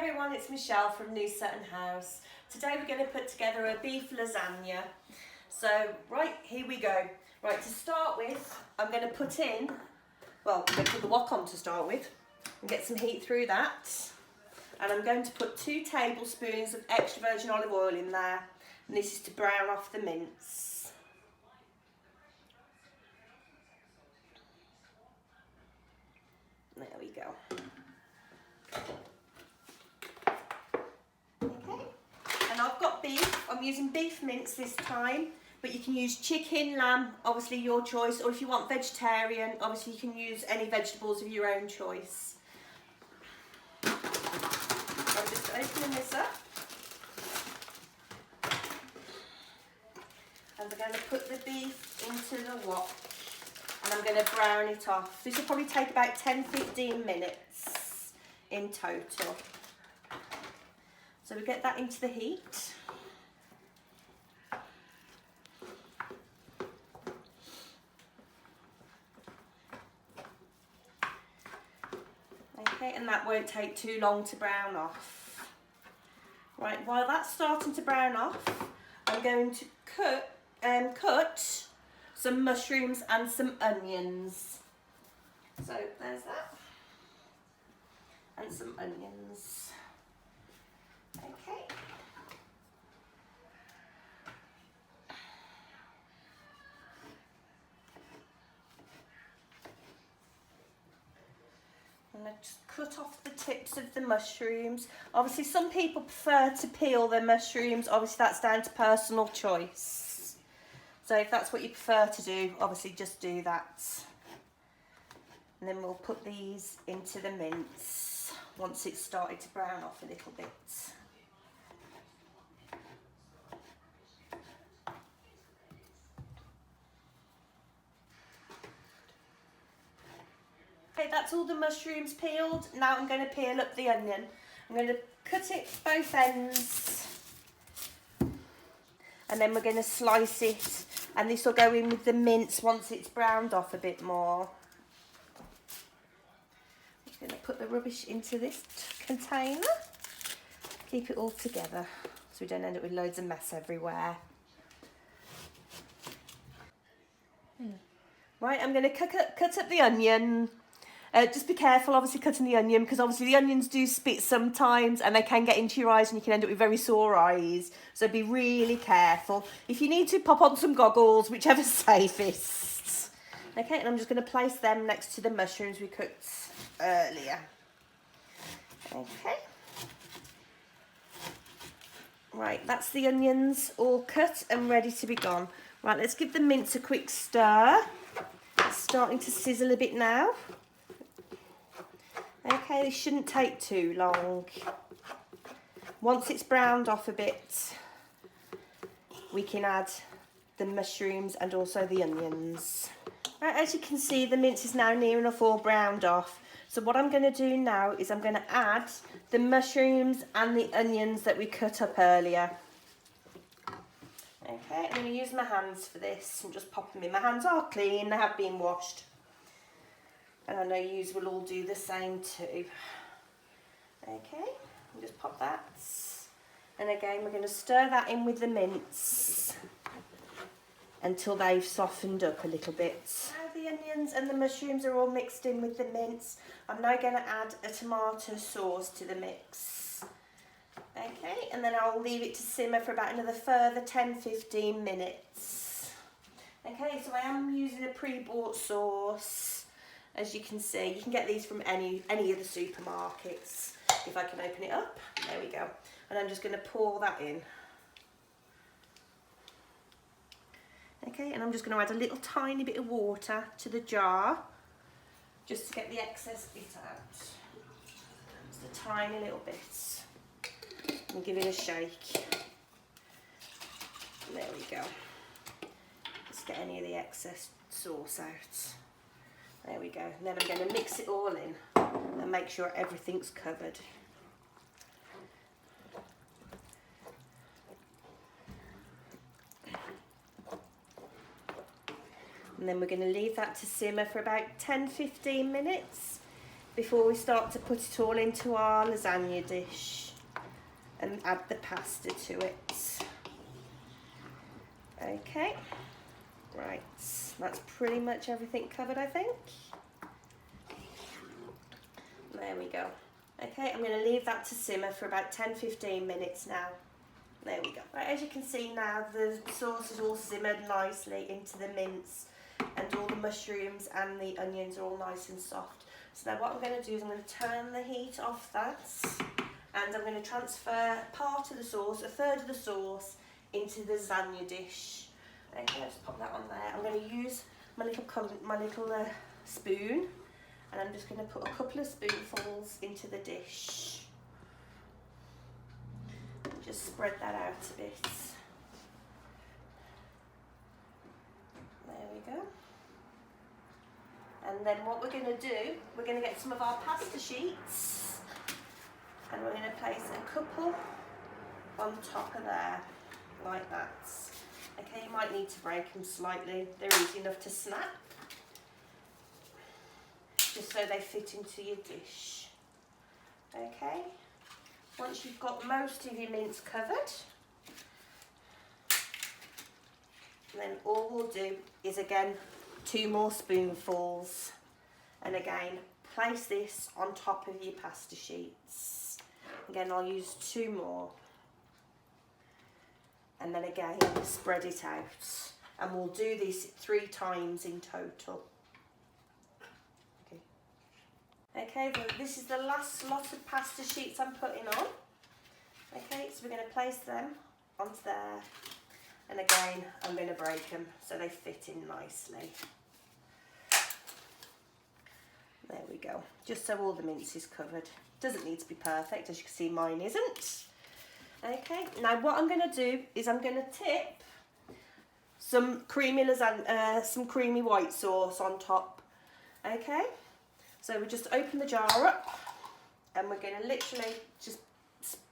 Everyone, it's Michelle from New Sutton House. Today we're going to put together a beef lasagna. So, right, here we go. Right, to start with, I'm going to put in, well, I'm going to put the wok on to start with and get some heat through that. And I'm going to put 2 tablespoons of extra virgin olive oil in there. And this is to brown off the mince. There we go. Okay, and I've got beef. I'm using beef mince this time, but you can use chicken, lamb, obviously your choice, or if you want vegetarian, obviously you can use any vegetables of your own choice. I'm just opening this up. And we're going to put the beef into the wok, and I'm going to brown it off. This will probably take about 10-15 minutes in total. So we get that into the heat. Okay, and that won't take too long to brown off. Right, while that's starting to brown off, I'm going to cut some mushrooms and some onions. So there's that. And some onions. Okay. And I just cut off the tips of the mushrooms. Obviously some people prefer to peel their mushrooms. Obviously that's down to personal choice. So if that's what you prefer to do, obviously just do that. And then we'll put these into the mince once it's started to brown off a little bit. Okay, that's all the mushrooms peeled. Now I'm going to peel up the onion. I'm going to cut it both ends. And then we're going to slice it. And this will go in with the mince once it's browned off a bit more. I'm just going to put the rubbish into this container. Keep it all together so we don't end up with loads of mess everywhere. Right, I'm going to cut up the onion. Just be careful, obviously, cutting the onion, because obviously the onions do spit sometimes and they can get into your eyes and you can end up with very sore eyes. So be really careful. If you need to, pop on some goggles, whichever's safest. Okay, and I'm just going to place them next to the mushrooms we cooked earlier. Okay. Right, that's the onions all cut and ready to be gone. Right, let's give the mince a quick stir. It's starting to sizzle a bit now. Okay, this shouldn't take too long. Once it's browned off a bit, we can add the mushrooms and also the onions. Right, as you can see, the mince is now near enough all browned off. So what I'm going to do now is I'm going to add the mushrooms and the onions that we cut up earlier. Okay, I'm going to use my hands for this and just pop them in. My hands are clean, they have been washed. And I know you will all do the same too. Okay, just pop that. And again, we're going to stir that in with the mince until they've softened up a little bit. Now the onions and the mushrooms are all mixed in with the mince. I'm now going to add a tomato sauce to the mix. Okay, and then I'll leave it to simmer for about another further 10-15 minutes. Okay, so I am using a pre-bought sauce. As you can see, you can get these from any of the supermarkets. If I can open it up, there we go. And I'm just going to pour that in. Okay, and I'm just going to add a little tiny bit of water to the jar, just to get the excess bit out. Just a tiny little bit. And give it a shake. There we go. Just get any of the excess sauce out. There we go. And then I'm going to mix it all in and make sure everything's covered. And then we're going to leave that to simmer for about 10-15 minutes. before we start to put it all into our lasagna dish and add the pasta to it. Okay, right, that's pretty much everything covered, I think. There we go. Okay, I'm going to leave that to simmer for about 10-15 minutes now. There we go. Right, as you can see now, the sauce is all simmered nicely into the mince, and all the mushrooms and the onions are all nice and soft. So now what I'm going to do is I'm going to turn the heat off that, and I'm going to transfer part of the sauce, a third of the sauce, into the lasagna dish. Okay, I'll just pop that on there. I'm going to use my little spoon, and I'm just going to put a couple of spoonfuls into the dish. Just spread that out a bit. There we go. And then what we're going to do, we're going to get some of our pasta sheets, and we're going to place a couple on top of there, like that. Okay, you might need to break them slightly. They're easy enough to snap, just so they fit into your dish. Okay, once you've got most of your mince covered, then all we'll do is again 2 more spoonfuls, and again place this on top of your pasta sheets. Again, I'll use 2 more, and then again spread it out, and we'll do this 3 times in total. Okay, this is the last lot of pasta sheets I'm putting on. Okay, so we're going to place them onto there, and again I'm going to break them so they fit in nicely. There we go, just so all the mince is covered. Doesn't need to be perfect, as you can see mine isn't. Okay, now what I'm going to do is I'm going to tip some creamy lasagna, some creamy white sauce on top. Okay, so we just open the jar up, and we're going to literally just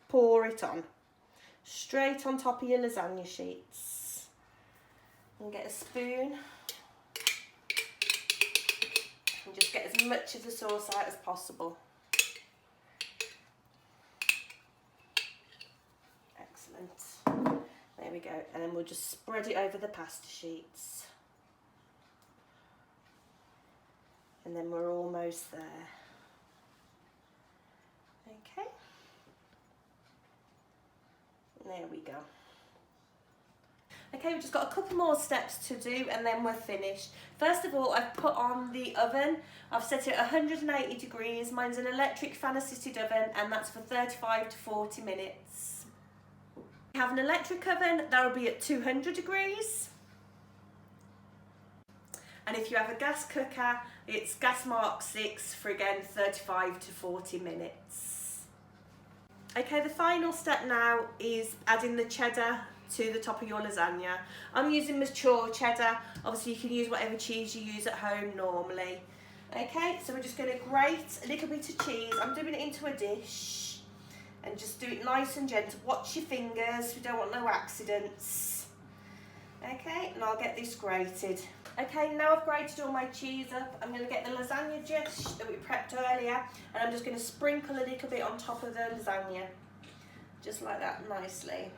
pour it on, straight on top of your lasagna sheets. And get a spoon, and just get as much of the sauce out as possible. Excellent. There we go, and then we'll just spread it over the pasta sheets. And then we're almost there. Okay. There we go. Okay, we've just got a couple more steps to do, and then we're finished. First of all, I've put on the oven. I've set it at 180 degrees. Mine's an electric fan-assisted oven, and that's for 35 to 40 minutes. If you have an electric oven, that'll be at 200 degrees. And if you have a gas cooker, it's gas mark 6 for again 35 to 40 minutes. Okay, the final step now is adding the cheddar to the top of your lasagna. I'm using mature cheddar. Obviously you can use whatever cheese you use at home normally. Okay, so we're just going to grate a little bit of cheese. I'm doing it into a dish, and just do it nice and gentle. Watch your fingers, we don't want no accidents. Okay, and I'll get this grated. Okay, now I've grated all my cheese up, I'm going to get the lasagna dish that we prepped earlier, and I'm just going to sprinkle a little bit on top of the lasagna. Just like that, nicely.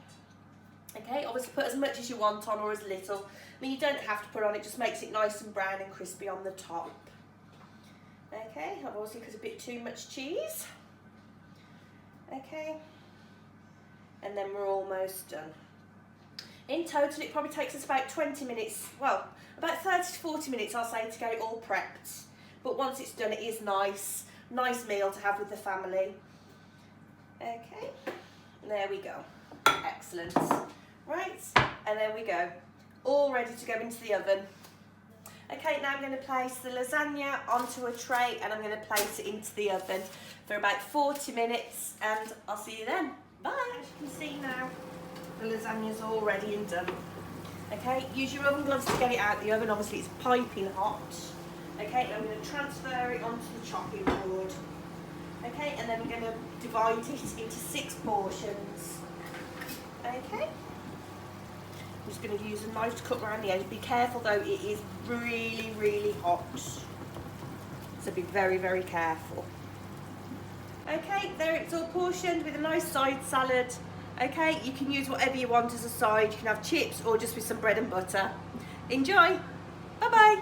Okay, obviously put as much as you want on, or as little. I mean, you don't have to put on, it just makes it nice and brown and crispy on the top. Okay, I've obviously cut a bit too much cheese. Okay, and then we're almost done. In total, it probably takes us about 20 minutes, well, about 30 to 40 minutes, I'll say, to get it all prepped. But once it's done, it is nice meal to have with the family. Okay, there we go. Excellent. Right, and there we go. All ready to go into the oven. Okay, now I'm going to place the lasagna onto a tray, and I'm going to place it into the oven for about 40 minutes, and I'll see you then. Bye. As you can see now, the lasagna's all ready and done. Okay, use your oven gloves to get it out of the oven. Obviously it's piping hot. Okay, I'm going to transfer it onto the chopping board. Okay, and then we're going to divide it into 6 portions. Okay, I'm just going to use a knife to cut around the edge. Be careful though, it is really hot. So be very careful. Okay, there it's all portioned with a nice side salad. Okay, you can use whatever you want as a side. You can have chips or just with some bread and butter. Enjoy. Bye bye.